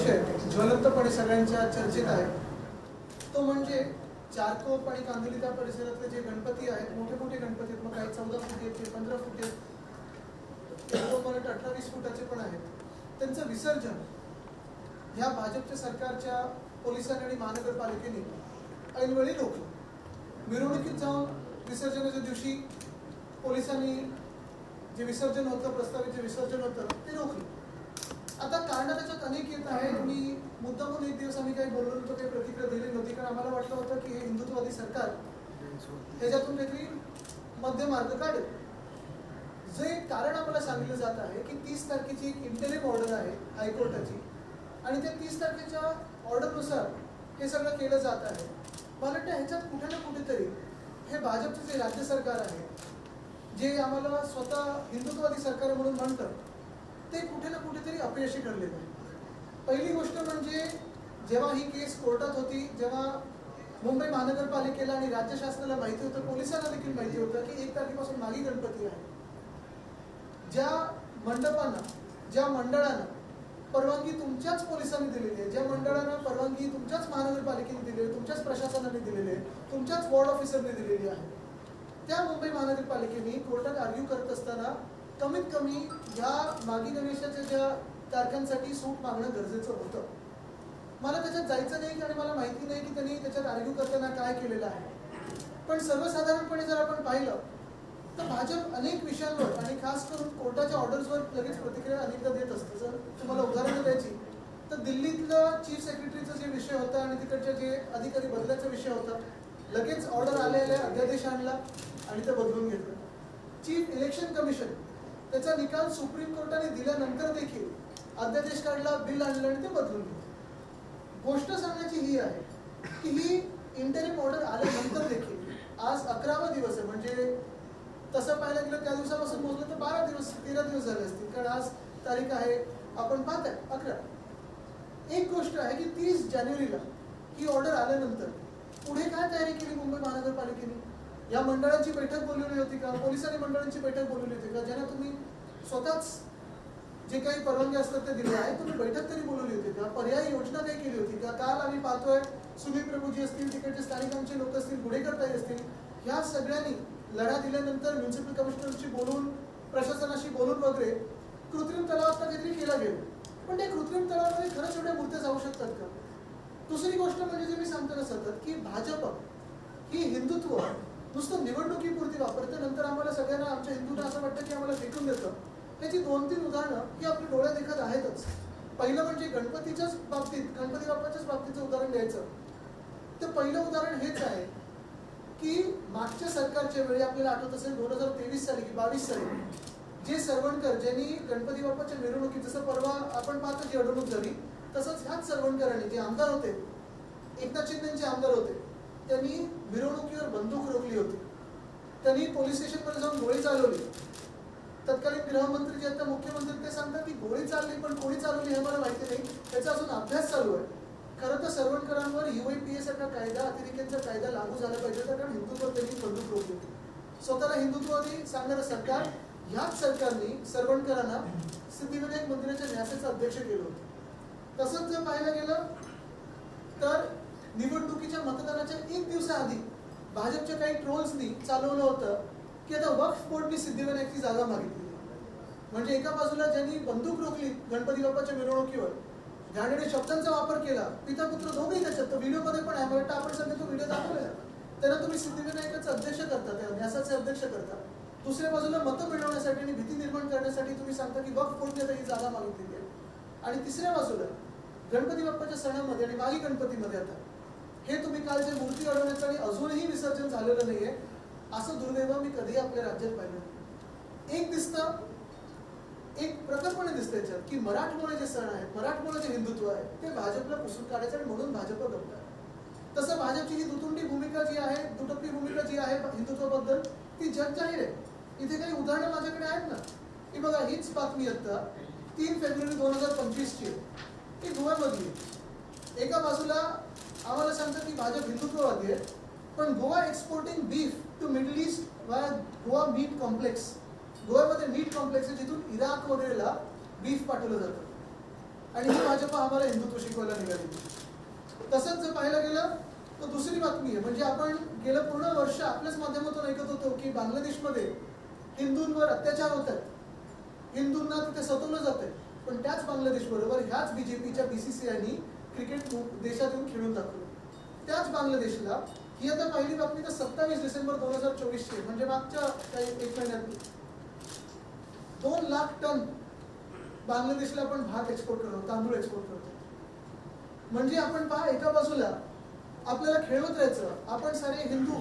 विषय ज्वलंतपणे सगळ्यांच्या चर्चेत आहे तो म्हणजे चारकोप आणि कांदिवली त्या परिसरातले जे गणपती आहेत, मोठे मोठे गणपती आहेत, मग काही 14 फुटी 15 फुटी मला 18-20 फुटाचे पण आहेत, त्यांचं विसर्जन ह्या भाजपच्या सरकारच्या पोलिसांनी आणि महानगरपालिकेने ऐनवेळी रोखलं. मिरवणुकीत जाऊन विसर्जनाच्या दिवशी पोलिसांनी जे विसर्जन होतं, प्रस्तावित जे विसर्जन होतं ते रोखलं. आता कारण त्याच्यात अनेक येत आहेत. मी मुद्दामून एक दिवस आम्ही काही बोललो नव्हतो, काही प्रतिक्रिया दिली नव्हती, कारण आम्हाला वाटलं होतं की हे हिंदुत्ववादी सरकार ह्याच्यातून काहीतरी मध्य मार्ग काढेल. जे कारण आम्हाला सांगितलं जात आहे की 30 तारखेची एक इंटरिम ऑर्डर आहे हायकोर्टाची, आणि त्या 30 तारखेच्या ऑर्डरनुसार हे सगळं केलं जात आहे. मला वाटतं ह्याच्यात कुठे ना कुठेतरी हे भाजपचे जे राज्य सरकार आहे, जे आम्हाला स्वतः हिंदुत्ववादी सरकार म्हणून म्हणतं, ते कुठे ना कुठेतरी अपयशी ठरलेलं आहे. पहिली गोष्ट म्हणजे जेव्हा ही केस कोर्टात होती, जेव्हा मुंबई महानगरपालिकेला आणि राज्य शासनाला माहिती होतं, पोलिसांना देखील माहिती होतं की 1 तारखेपासून मागी गणपती आहे. ज्या मंडपांना, ज्या मंडळांना परवानगी तुमच्याच पोलिसांनी दिलेली आहे, ज्या मंडळांना परवानगी तुमच्याच महानगरपालिकेने दिलेली आहे, तुमच्याच प्रशासनाने दिलेली आहे, तुमच्याच वॉर्ड ऑफिसरने दिलेली आहे, त्या मुंबई महानगरपालिकेने कोर्टात आर्ग्यू करत असताना कमीत कमी या मागी गणेशाच्या ज्या तारखांसाठी सूट मागणं गरजेचं होतं. मला त्याच्यात जायचं नाही आणि मला माहिती नाही की त्यांनी त्याच्यात आर्ग्यू करताना काय केलेलं आहे. पण सर्वसाधारणपणे जर आपण पाहिलं तर भाजप अनेक विषयांवर आणि खास करून कोर्टाच्या ऑर्डर्सवर लगेच प्रतिक्रिया अनेकदा देत असते. जर तुम्हाला उदाहरणं द्यायची तर दिल्लीतलं चीफ सेक्रेटरीचा जे विषय होता आणि तिकडच्या जे अधिकारी बदलाचा विषय होता, लगेच ऑर्डर आलेल्या अध्यादेश आणला आणि ते बदलून घेतलं. चीफ इलेक्शन कमिशन त्याचा निकाल सुप्रीम कोर्टाने दिल्यानंतर देखील अध्यादेश काढला, बिल आणलं आणि ते बदलून घेतलं. गोष्ट सांगण्याची ही आहे की ही इंटरिम ऑर्डर आल्यानंतर देखील आज 11वा दिवस आहे. म्हणजे तसं पाहायला गेलं त्या दिवसापासून मोजलं तर 12 दिवस 13 दिवस झाले असतील, कारण आज तारीख आहे आपण पाहताय 11. एक गोष्ट आहे की 30 जानेवारीला ही ऑर्डर आल्यानंतर पुढे काय तयारी केली मुंबई महानगरपालिकेने? या मंडळांची बैठक बोलवली होती का? पोलिसांनी मंडळांची बैठक बोलवली होती का? ज्यांना तुम्ही स्वतःच जे काही परवानगी असतात ते दिले आहे, तुम्ही बैठक तरी बोलवली होती का? पर्यायी योजना काही केली होती का? काल आम्ही पाहतोय सुनील प्रभूजी असतील, तिकडचे स्थानिक आमचे लोक असतील, गुडेकर ताई असतील, ह्या सगळ्यांनी लढा दिल्यानंतर म्युन्सिपल कमिशनरशी बोलून, प्रशासनाशी बोलून वगैरे कृत्रिम तलावात काहीतरी केला गेलं. पण त्या कृत्रिम तलावामध्ये खरंच एवढ्या मूर्त्या जाऊ शकतात का? दुसरी गोष्ट म्हणजे जे मी सांगतो ना सतत की भाजप ही हिंदुत्व नुसतं निवडणुकीपुरती वापरते, नंतर आम्हाला सगळ्यांना, आमच्या हिंदूंना असं वाटतं की आम्हाला फेकून देतं. त्याची 2-3 उदाहरणं ही आपल्या डोळ्यात देखत आहेतच. पहिलं म्हणजे गणपतीच्याच बाबतीत, गणपती बाप्पाच्याच बाबतीचं उदाहरण द्यायचं तर पहिलं उदाहरण हेच आहे की मागच्या सरकारच्या वेळी आपल्याला आठवत असेल 2023 साली की 22 साली जे सरवणकर ज्यांनी गणपती बाप्पाच्या मिरवणुकीत, जसं परवा आपण पाहतो जी अडवणूक झाली, तसंच ह्याच सरवणकरांनी, जे आमदार होते, एकनाथ शिंदेचे आमदार होते, त्यांनी मिरवणुकीवर बंदूक रोखली होती. त्यांनी पोलीस स्टेशनवर जाऊन गोळी चालवली. तत्कालीन गृहमंत्री जे आता मुख्यमंत्री ते सांगतात की गोळी चालली, पण कोणी चालवली हे मला माहिती नाही, त्याचा अजून अभ्यास चालू आहे. खरं तर सरवणकरांवर UAPA सारखा कायदा, अतिरेक्यांचा कायदा लागू झाला पाहिजे, कारण हिंदुत्व त्यांनी बंदूक रोखली होती. स्वतःला हिंदुत्ववादी सांगणारं सरकार, ह्याच सरकारने सरवणकरांना सिद्धिविनायक मंदिराच्या न्यासाचं अध्यक्ष केलं होतं. तसंच जर पाहायला गेलं तर निवडणुकीच्या मतदानाच्या 1 दिवसाआधी भाजपच्या काही ट्रोल्सनी चालवलं होतं की आता वक्फ बोर्डने सिद्धिविनायकची जागा मागितली. म्हणजे एका बाजूला ज्यांनी बंदूक रोखली गणपती बाप्पाच्या मिरवणुकीवर, घाणेरड्या शब्दांचा वापर केला, पिता पुत्र दोघेही त्याच्यात, तर व्हिडिओमध्ये पण आहे, मला आपण सगळे तो व्हिडिओ दाखवलेला, त्यांना तुम्ही सिद्धिविनायकाचा अध्यक्ष करता, त्या न्यासाचे अध्यक्ष करता. दुसऱ्या बाजूला मतं मिळवण्यासाठी आणि भीती निर्माण करण्यासाठी तुम्ही सांगता की वक्फ बोर्डने आता ही जागा मागितलेली आहे. आणि तिसऱ्या बाजूला गणपती बाप्पाच्या सणामध्ये आणि मागी गणपतीमध्ये आता हे तुम्ही काल जे मूर्ती अडवण्याचं आणि अजूनही विसर्जन झालेलं नाहीये, असं दुर्दैव मी कधीही आपल्या राज्यात पाहिलं नाही. एक दिसतं, एक प्रकल्पने दिसतं याच्यात की मराठमोळे जे सण आहेत, मराठमोळे जे हिंदुत्व आहे, ते भाजपला पुसून काढायचं आणि म्हणून भाजप गमतात. तसं भाजपची ही दुतुंडी भूमिका जी आहे, दुटप्पी भूमिका जी आहे हिंदुत्वाबद्दल, ती जगजाहीर आहे. इथे काही उदाहरणं माझ्याकडे आहेत ना, की बघा हीच बातमी आता 3 फेब्रुवारी 2025 ची, ही गोव्यामधली. एका बाजूला आम्हाला सांगतात की भाजप हिंदुत्ववादी आहे, पण Goa exporting beef to Middle East via Goa meat complex. गोव्यामध्ये मीट कॉम्प्लेक्स आहे जिथून इराक वगैरेला बीफ पाठवलं जातं. आणि ही भाजप आम्हाला हिंदुत्व शिकवायला निघाली. तसंच जर पाहायला गेलं तर दुसरी बातमी आहे, म्हणजे आपण गेलं पूर्ण वर्ष आपल्याच माध्यमातून ऐकत होतो की बांगलादेशमध्ये हिंदूंवर अत्याचार होत आहेत, हिंदूंना तिथे सतवलं जात आहे. पण त्याच बांगलादेश बरोबर ह्याच बीजेपीच्या बीसीसीआयनी क्रिकेट देशातून खेळून दाखवलं. त्याच बांगलादेशला ही आता पहिली बातमी तर 27 डिसेंबर 2024 ची, म्हणजे मागच्या काही एक महिन्यात 2 लाख टन बांगलादेशला आपण भात एक्सपोर्ट करतो, तांदूळ एक्सपोर्ट करतो. म्हणजे आपण पहा, एका बाजूला आपल्याला खेळवत राहायचं, आपण सारे हिंदू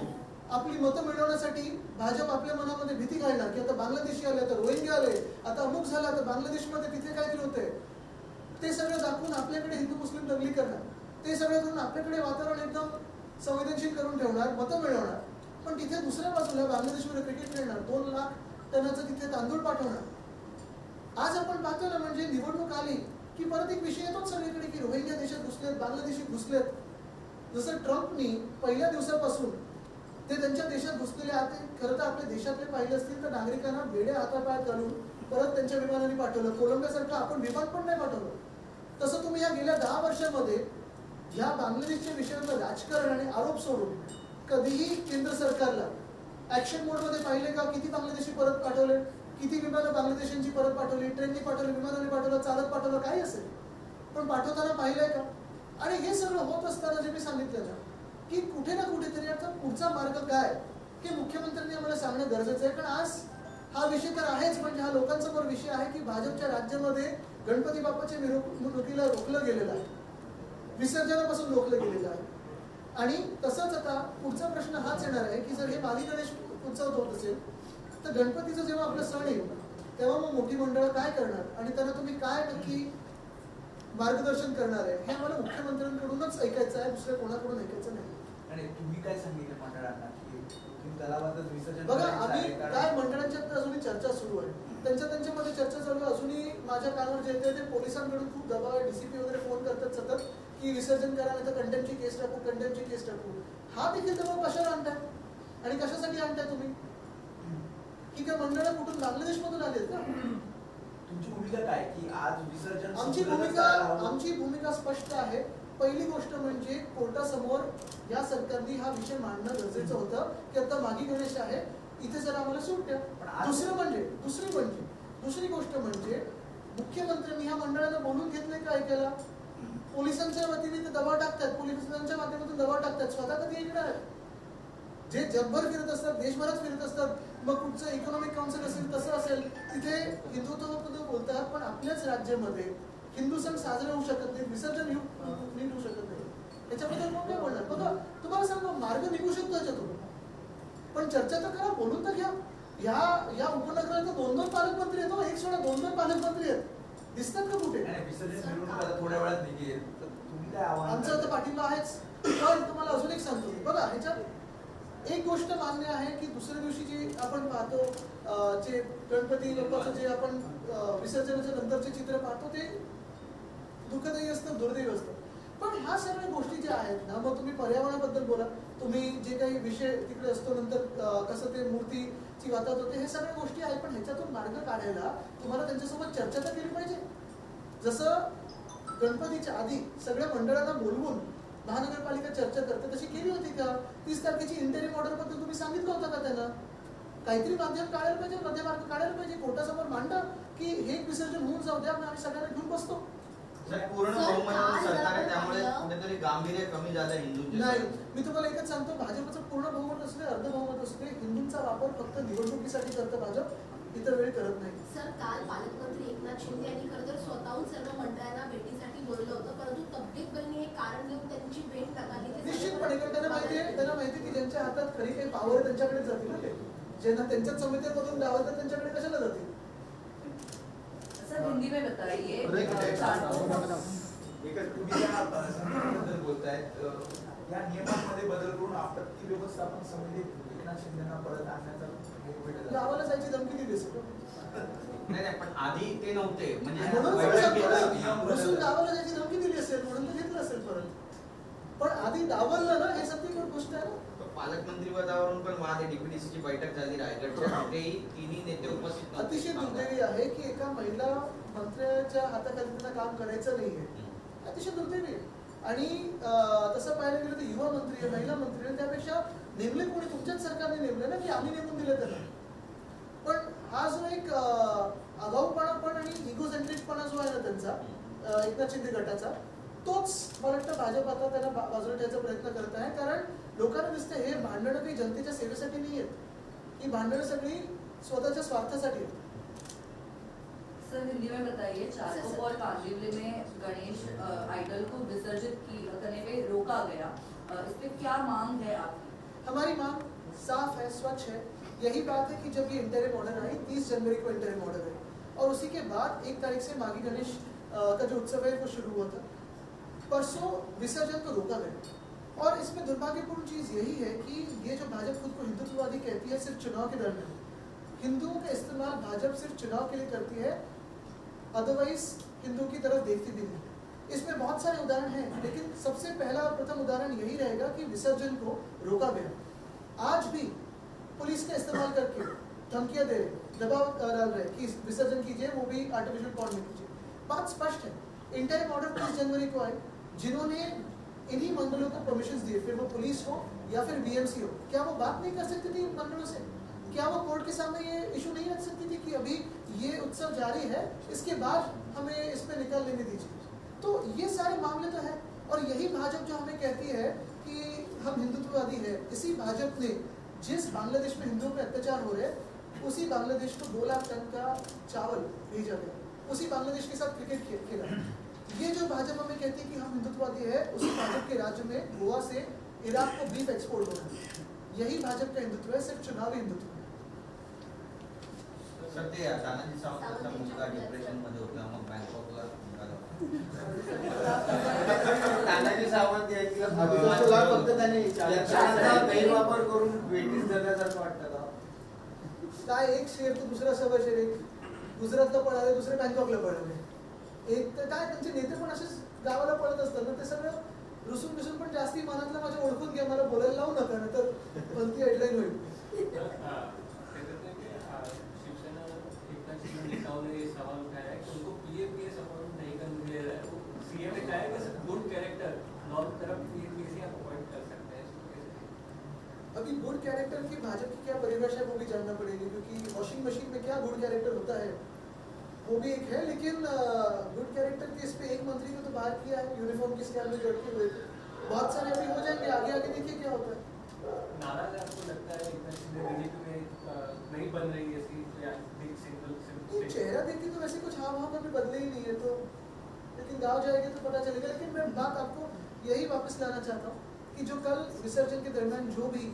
आपली मतं मिळवण्यासाठी भाजप आपल्या मनामध्ये भीती घालणार की आता बांगलादेशी आले, आता रोहिंग्या आले, आता अमुक झालं, आता बांगलादेशमध्ये तिथे काहीतरी होतंय. ते सगळं दाखवून आपल्याकडे हिंदू मुस्लिम दंगली करणार, ते सगळं करून आपल्याकडे वातावरण एकदम संवेदनशील करून ठेवणार, मतं मिळवणार. पण तिथे दुसऱ्या बाजूला बांगलादेशमध्ये क्रिकेट खेळणार, 2 लाख टनाचं तिथे तांदूळ पाठवणार. आज आपण पाहतोय ना, म्हणजे निवडणूक आली की परत एक विषय येतोच सगळीकडे की रोहिंग्या देशात घुसलेत, बांगलादेशी घुसलेत. जसं ट्रम्पनी पहिल्या दिवसापासून ते त्यांच्या देशात घुसलेले आता खरं तर आपल्या देशातले पाहिले असतील तर नागरिकांना वेड्या हातापाय घालून परत त्यांच्या विमानाने पाठवलं. कोलंबियासारखं आपण विमान पण नाही पाठवलं. तसं तुम्ही या गेल्या 10 वर्षांमध्ये या बांगलादेशच्या विषयावर राजकारण आणि आरोप सोडून कधीही केंद्र सरकारला ऍक्शन मोडमध्ये पाहिले का? किती बांगलादेशी परत पाठवले, किती विमानं बांगलादेशांची परत पाठवली, ट्रेननी पाठवली, विमानाने पाठवलं, चालत पाठवलं, काही असेल, पण पाठवताना पाहिलंय का? आणि हे सगळं होत असताना जे मी सांगितलं ना की कुठे ना कुठेतरी आता पुढचा मार्ग काय हे मुख्यमंत्र्यांनी आम्हाला सांगणं गरजेचं आहे. कारण आज हा विषय तर आहेच, म्हणजे हा लोकांसमोर विषय आहे की भाजपच्या राज्यामध्ये गणपती बाप्पाच्या मिरवणुकीला रोखलं गेलेलं आहे, विसर्जनापासून रोखलं गेलेलं आहे. आणि तसंच आता पुढचा प्रश्न हाच येणार आहे की जर हे माली गणेश उत्सव होत असेल तर गणपतीचं जेव्हा आपलं सण येईल तेव्हा मग मोठी मंडळं काय करणार आणि त्यांना तुम्ही काय नक्की मार्गदर्शन करणार आहे हे आम्हाला मुख्यमंत्र्यांकडूनच ऐकायचं आहे, दुसऱ्या कोणाकडून ऐकायचं नाही. आणि तुम्ही काय सांगितलं मंडळांना की तुम्ही तलावातच विसर्जन बघा, आम्ही काय मंडळांच्या अजूनही चर्चा सुरू आहे, त्यांच्यामध्ये चर्चा चालू आहे. अजूनही माझ्या कानावर जे येते ते पोलिसांकडून खूप दबाव आहे, डीसीपी वगैरे फोन करतात सतत की विसर्जन करा नाही तर कंटेम्पची केस टाकू, कंटेम्पची केस टाकू. हा देखील दबाव कशाला आणताय आणि कशासाठी आणताय तुम्ही? की त्या मंडळं कुठून बांगलादेशमधून आलेत का? तुमची भूमिका काय की आज विसर्जन? आमची भूमिका स्पष्ट आहे. पहिली गोष्ट म्हणजे कोर्टासमोर या सरकारने हा विषय मांडणं गरजेचं होतं की आता मागी गणेश आहे, इथे जर आम्हाला सूट द्या. दुसरी गोष्ट म्हणजे मुख्यमंत्र्यांनी ह्या मंडळाला बोलून घेतलंय का ऐकायला? पोलिसांच्या वतीने ते दबाव टाकतात, पोलिसांच्या माध्यमातून दबाव टाकतात, स्वतः कधी ऐकणार आहे? जे जगभर फिरत असतात, देशभरात फिरत असतात, मग कुठचं इकॉनॉमिक काउन्सिल असेल तसं असेल, तिथे हिंदुत्वाबद्दल बोलतात, पण आपल्याच राज्यामध्ये हिंदू सण साजरे होऊ शकत नाही, विसर्जन नीट होऊ शकत नाही. याच्याबद्दल मग काय बोलणार? बघा, तुम्हाला सांगतो मार्ग निघू शकतो याच्यातून, पण चर्चा तर करा, बोलून तर घ्या. या उपनगरात 2-2 पालकमंत्री आहेत, एक सोडा 2-2 पालकमंत्री आहेत, दिसतात का कुठे? थोड्या वेळात निघेल, तुम्ही काय आव्हान? आमचा तर पाठिंबा आहेच. पण तुम्हाला अजून एक सांगतो, बघा ह्याच्यात एक गोष्ट मान्य आहे की दुसऱ्या दिवशी जी आपण पाहतो जे गणपती बाप्पाचं जे आपण विसर्जनाच्या नंतरचे चित्र पाहतो ते दुःखदायी असतं, दुर्दैवी असतं. पण ह्या सगळ्या गोष्टी ज्या आहेत ना, मग तुम्ही पर्यावरणाबद्दल बोला, तुम्ही जे काही विषय तिकडे असतो नंतर कसं ते मूर्तीची वातात होते, हे सगळ्या गोष्टी आहेत. पण ह्याच्यातून मार्ग काढायला तुम्हाला त्यांच्यासोबत चर्चा तर केली पाहिजे. जसं गणपतीच्या आधी सगळ्या मंडळांना बोलवून महानगरपालिका चर्चा करते तशी केली होती का? 30 तारखेची इंटरिम ऑर्डर बद्दल तुम्ही सांगितलं होतं का त्यांना? काहीतरी माध्यम काढायला पाहिजे, मध्यमार्ग काढायला पाहिजे, कोर्टासमोर मांडा की हे विसर्जन होऊन जाऊ द्या, आम्ही सगळ्यांना घेऊन बसतो. पूर्ण बहुमत सरकार आहे, त्यामुळे कुठेतरी गांभीर्य कमी झालं हिंदूंचे. नाही, मी तुम्हाला एकच सांगतो, भाजपचं पूर्ण बहुमत असू दे, अर्ध बहुमत असू दे, हिंदूंचा वापर फक्त निवडणुकीसाठी करतं भाजप, इतर वेळी करत नाही. सर, काल पालकमंत्री एकनाथ शिंदे यांनी खरं तर स्वतःहून सर्व मंडळांना भेटीसाठी बोललं होतं, परंतु तब्येतबरीने हे कारण देऊन त्यांची भेट नाकारली. निश्चितपणे, कारण त्यांना माहिती की ज्यांच्या हातात खरी काही पावर आहे त्यांच्याकडे जातील ना ते. ज्यांना त्यांच्याच समितीमधून डावलतात त्यांच्याकडे कशाला जातील? सर, हिंदी में बताइए. तुम्ही बद्दल बोलतायत, या नियमांमध्ये बदल करून आपत्ती व्यवस्थापन समितीत एकनाथ शिंदेना परत आणण्याचा गावाला जायची धमकी दिली असेल. नाही, पण आधी ते नव्हते, म्हणजे गावाला जायची धमकी दिली असेल म्हणून घेतलं असेल परत. पण आधी डावललं ना, हे सत्य गोष्ट आहे ना. पालकमंत्री पदावरून पण वाद आहे. डीपीडीसीची बैठक झाली रायगडच्या, तिथेही तिन्ही नेते उपस्थित नव्हते. अतिशय दुर्दैवी आहे की एका महिला मंत्र्याच्या हाताखाली त्यांना काम करायचं नाहीये. अतिशय दुर्दैवी आहे. आणि तसं पाहायला गेलं तर युवा मंत्री आहे, महिला मंत्री आहे, त्यापेक्षा नेमले कोणी तुमच्याच सरकारने नेमले ना की आम्ही नेमून दिले त्यांना. पण हा जो एक आगाऊपणा पण आणि इगोसेंट्रिकपणा जो आहे ना त्यांचा एकनाथ शिंदे गटाचा, तोच मला वाटतं भाजप आता त्यांना बाजूला ठेवायचा प्रयत्न करत आहे. कारण लोकांना दिसतं हे भांडणं काही जनतेच्या सेवेसाठी नाही आहेत, ही भांडणं सगळी स्वतःच्या स्वार्थासाठी आहेत. सर हिंदी में बताइए, चारकोप और कांदिवली में गणेश आइडल को विसर्जित करने में रोका गया, इस पे क्या मांग है आपकी? हमारी मांग साफ है, स्वच्छ है. यही बात है कि जब ये इंटरिम ऑर्डर आई 30 जनवरी को इंटरिम ऑर्डर आई और उसी के बाद 1 तारीख से माघी गणेश का जो उत्सव है वो शुरू हुआ था. परसों विसर्जन को रोका गया और इसमें दुर्भाग्यपूर्ण चीज यही है कि ये जो भाजपा खुद को हिंदुत्ववादी कहती है सिर्फ चुनाव के दरमियान, हिंदुओं का इस्तेमाल भाजपा सिर्फ चुनाव के लिए करती है, अदरवाइज हिंदू की तरफ देखती भी नहीं. इसमें बहुत सारे उदाहरण हैं, लेकिन सबसे पहला और प्रथम उदाहरण यही रहेगा कि विसर्जन को रोका गया. आज भी पुलिस का इस्तेमाल करके धमकियां दे रहे, दबाव डाल रहे कि विसर्जन कीजिए, वो भी आर्टिफिशियल पॉन्ड में कीजिए. बात स्पष्ट है. इंटरिम ऑर्डर 30 जनवरी को आए, जिन्होंने इन्हीं मंडलों को परमिशन दिए, फिर वो पुलिस हो या फिर बीएमसी हो, क्या वो बात नहीं कर सकती थी इन मंडलों से? क्या वो कोर्ट के सामने ये इशू नहीं रख सकती थी कि अभी ये उत्सव जारी है, इसके बाद हमें इस पे निकाल लेने दीजिए? तो ये सारे मामले तो है. और यही भाजपा जो हमें कहती है कि हम हिंदुत्ववादी है, इसी भाजपा ने जिस बांग्लादेश में हिंदुओं पे अत्याचार हो रहे हैं, उसी बांग्लादेश को 2 लाख टन का चावल भेजा गया, उसी बांग्लादेश के साथ क्रिकेट खेला. ये जो भाजपा हमें कहती है कि हम हिंदुत्ववादी है, उसी भाजपा के राज्य में गोवा से इराक को बीफ एक्सपोर्ट हो रहा है. यही भाजपा का हिंदुत्व है, सिर्फ चुनावी हिंदुत्व. सर ते तानाजी सावंतचा मुलगा डिप्रेशन मध्ये होता, मग बँकॉकला निघाला. तानाजी सावंत यांची अभिजातला फक्त त्याने लक्षणाचा गैरवापर करून वेटीस धरल्यासारखं वाटतं का? काय एक शेर तो दुसरा सव्वा शेर, एक गुजरातला पळाले, दुसरे बँकॉकला पळाले. एक तर काय त्यांचे नेते पण असेच गावाला पळत असतात ना, ते सगळं रुसून बिसून पण जास्ती मनातलं माझ्या ओळखून घ्या, मला बोलायला लावू नका ना तर कोणती हेडलाईन होईल. शिवसेना एकनाथ शिंदे नेताओं ने ये सवाल उठाया है कि उनको पीएमपीएस अपॉइंट नहीं करने दे रहा है. वो सीएम ने कहा है कि गुड कैरेक्टर नॉर्थ तरफ पीएमपीएस आप अपॉइंट कर सकते हैं. अभी गुड कैरेक्टर की भाजपा की क्या परिभाषा है वो भी जानना पड़ेगी, क्योंकि वॉशिंग मशीन में क्या गुड कैरेक्टर होता है वो भी एक है. लेकिन गुड कैरेक्टर के इस पे एक मंत्री को तो बाहर किया है, यूनिफॉर्म के स्कैम में लटके हुए थे. बहुत सारे अभी हो जाएंगे, आगे आगे देखिए क्या होता है. नाराज आपको लगता है एकनाथ शिंदे बीजेपी में नहीं बन रही है सीट या बिग ये चेहरा देख के तो वैसे कुछ हाव भाव में भी बदले ही नहीं है, तो लेकिन गाँव जाएंगे तो पता चलेगा. लेकिन मैं बात आपको यही वापस लाना चाहता हूँ कि जो कल विसर्जन के दरमियान जो भी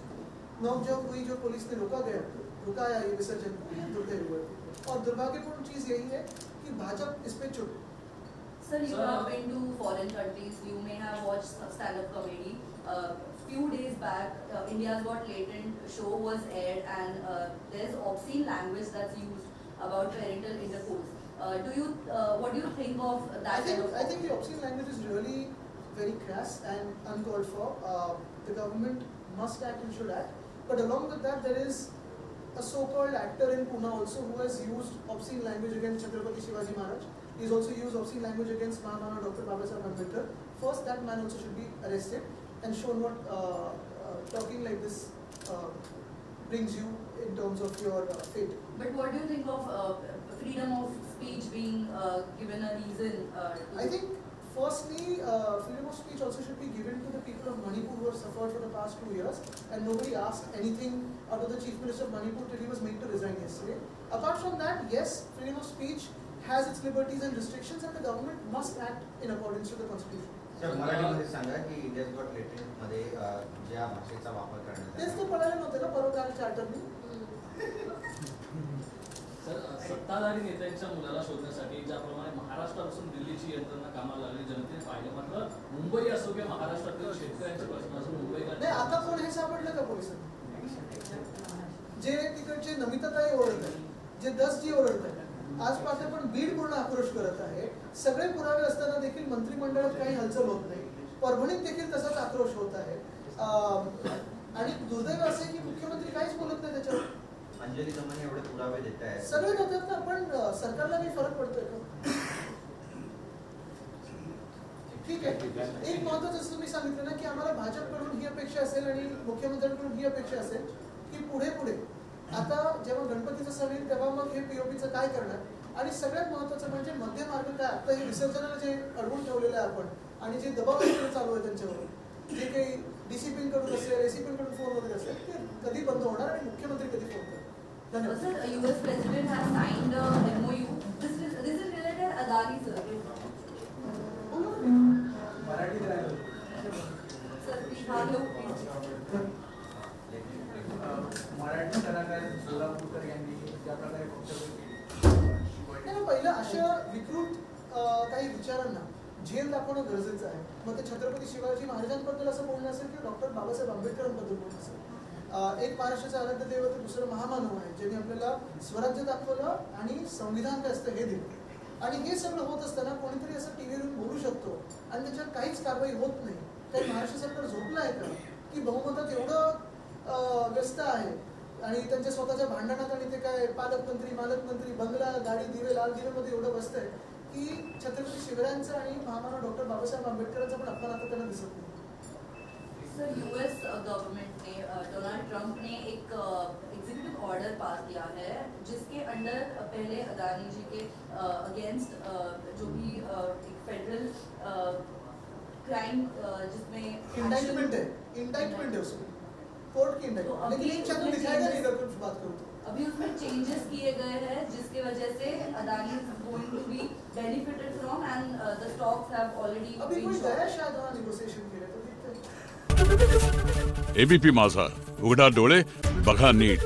नोकझोंक हुई, जो पुलिस ने रुकाया ये विसर्जन होते हुए, और दुर्भाग्यपूर्ण चीज यही है कि भाजपा इस पे चुप. Sir, you have been to foreign countries. You may have watched stand-up comedy. Few days back, India's Got Latent show was aired, and there's obscene language that's used about parental intercourse. What do you think of that? I think the obscene language is really very crass and uncalled for. The government must act and should act. But along with that, there is a so-called actor in Pune also who has used obscene language against Chhatrapati Shivaji Maharaj. He's also used obscene language against Mahamana Dr. Babasaheb Ambedkar. First, that man also should be arrested and shown what talking like this brings you in terms of your fate. But what do you think of freedom of speech being given a reason? I think firstly, freedom of speech also should be given to the people of Manipur who have suffered for the past 2 years, and nobody asked anything out of the Chief Minister of Manipur till he was made to resign yesterday. Apart from that, yes, freedom of speech has its liberties and restrictions, and the government must act in accordance with the constitution. Sir मराठीमध्ये सांगा की India's got latent मध्ये ज्या भाषेचा वापर करण्यात तेच आला तो पळाले नव्हते ना परोकार चार्टरनी. सर सत्ताधारी नेत्यांच्या मुलाला शोधण्यासाठी ज्याप्रमाणे महाराष्ट्रापासून दिल्लीची यंत्रणा कामाला लागली जनतेने पाहिलं, मात्र मुंबई असो किंवा महाराष्ट्रातील शेतकऱ्यांचे प्रश्न असो नाही आता कोण हे सापडलं का पोलिसांना? जे तिकडचे नमिताताई ओरडत आहेत, जे 10 जी ओरडत आहेत, आज पाहते पण बीड पूर्ण आक्रोश करत आहे. सगळे पुरावे असताना देखील मंत्रिमंडळात काही हालचाल होत नाही. परभणीत देखील तसाच आक्रोश होत आहे. आणि दुर्दैव असं आहे की मुख्यमंत्री काहीच बोलत नाही त्याच्यावर. अंजली दमन एवढे पुरावे देत आहेत. सगळे देतात ना, पण सरकारला काही फरक पडतोय का? ठीक आहे. एक महत्वाचं असं तुम्ही सांगितलं ना की आम्हाला भाजपकडून ही अपेक्षा असेल आणि मुख्यमंत्र्यांकडून ही अपेक्षा असेल की पुढे पुढे आता जेव्हा गणपतीचं सण येईल तेव्हा मग हे पीओपीचं काय करणार, आणि सगळ्यात महत्वाचं म्हणजे मध्य मार्ग काय. आता हे विसर्जनाला जे अडवून ठेवलेलं आहे आपण आणि जे दबाव चालू आहे त्यांच्यावर, जे काही डीसीपींकडून असेल एसीपींकडून फोन वगैरे असेल ते कधी बंद होणार आणि मुख्यमंत्री कधी फोन करणार? धन्यवाद. Sir, US president has signed a MOU. This is related Adani, sir. मराठीत राहिलो. Sir, please have your please. Marathi कलाकार सोलापूरकर यांनी ज्या प्रकारे वक्तव्य केली, नाही, पहिलं अशा विकृत काही विचारांना झेल दाखवणं गरजेचं आहे. मग ते छत्रपती शिवाजी महाराजांबद्दल असं बोलणं असेल किंवा डॉक्टर बाबासाहेब आंबेडकरांबद्दल बोलणं असेल. एक महाराष्ट्राचं आराध्य दैवत आहे, दुसरं महामानव आहे ज्यांनी आपल्याला स्वराज्य दाखवलं आणि संविधान काय असतं हे दिलं. आणि हे सगळं होत असताना कोणीतरी असं टीव्हीवरून बोलू शकतो आणि त्याच्यावर काहीच कारवाई होत नाही. काही महाराष्ट्र सरकार झोपलं आहे का की बहुमतात एवढं व्यस्त आहे आणि त्यांच्या स्वतःच्या भांडणात आणि ते काय मालकमंत्री बंगला गाडी दिवे लाल दिवेमध्ये एवढं व्यस्त आहे की छत्रपती शिवरायांचं आणि महामानव डॉक्टर बाबासाहेब आंबेडकरांचा पण अपमान आता त्यांना दिसत नाही. सर, यूएस गवर्नमेंट ने डोनाल्ड ट्रंप ने एक एग्जीक्यूटिव ऑर्डर पास किया है जिसके अंडर पहले अदानी जी के अगेंस्ट जो भी एक फेडरल क्राइम जिसमें इंडाइटमेंट है उसमें, कोर्ट की इंडाइटमेंट, लेकिन एक शब्द दिखाया नहीं अगर कुछ बात करूँ तो अभी उसमें चेंजेस किए गए हैं जिसकी वजह से Adani is going to be benefited from and the stocks have already अभी बीन कोई शॉर्ट. गया शायद वहाँ निगोशिएशन के लिए, तो देखते हैं. एबीपी माझा, उघडा डोळे बघा नीट.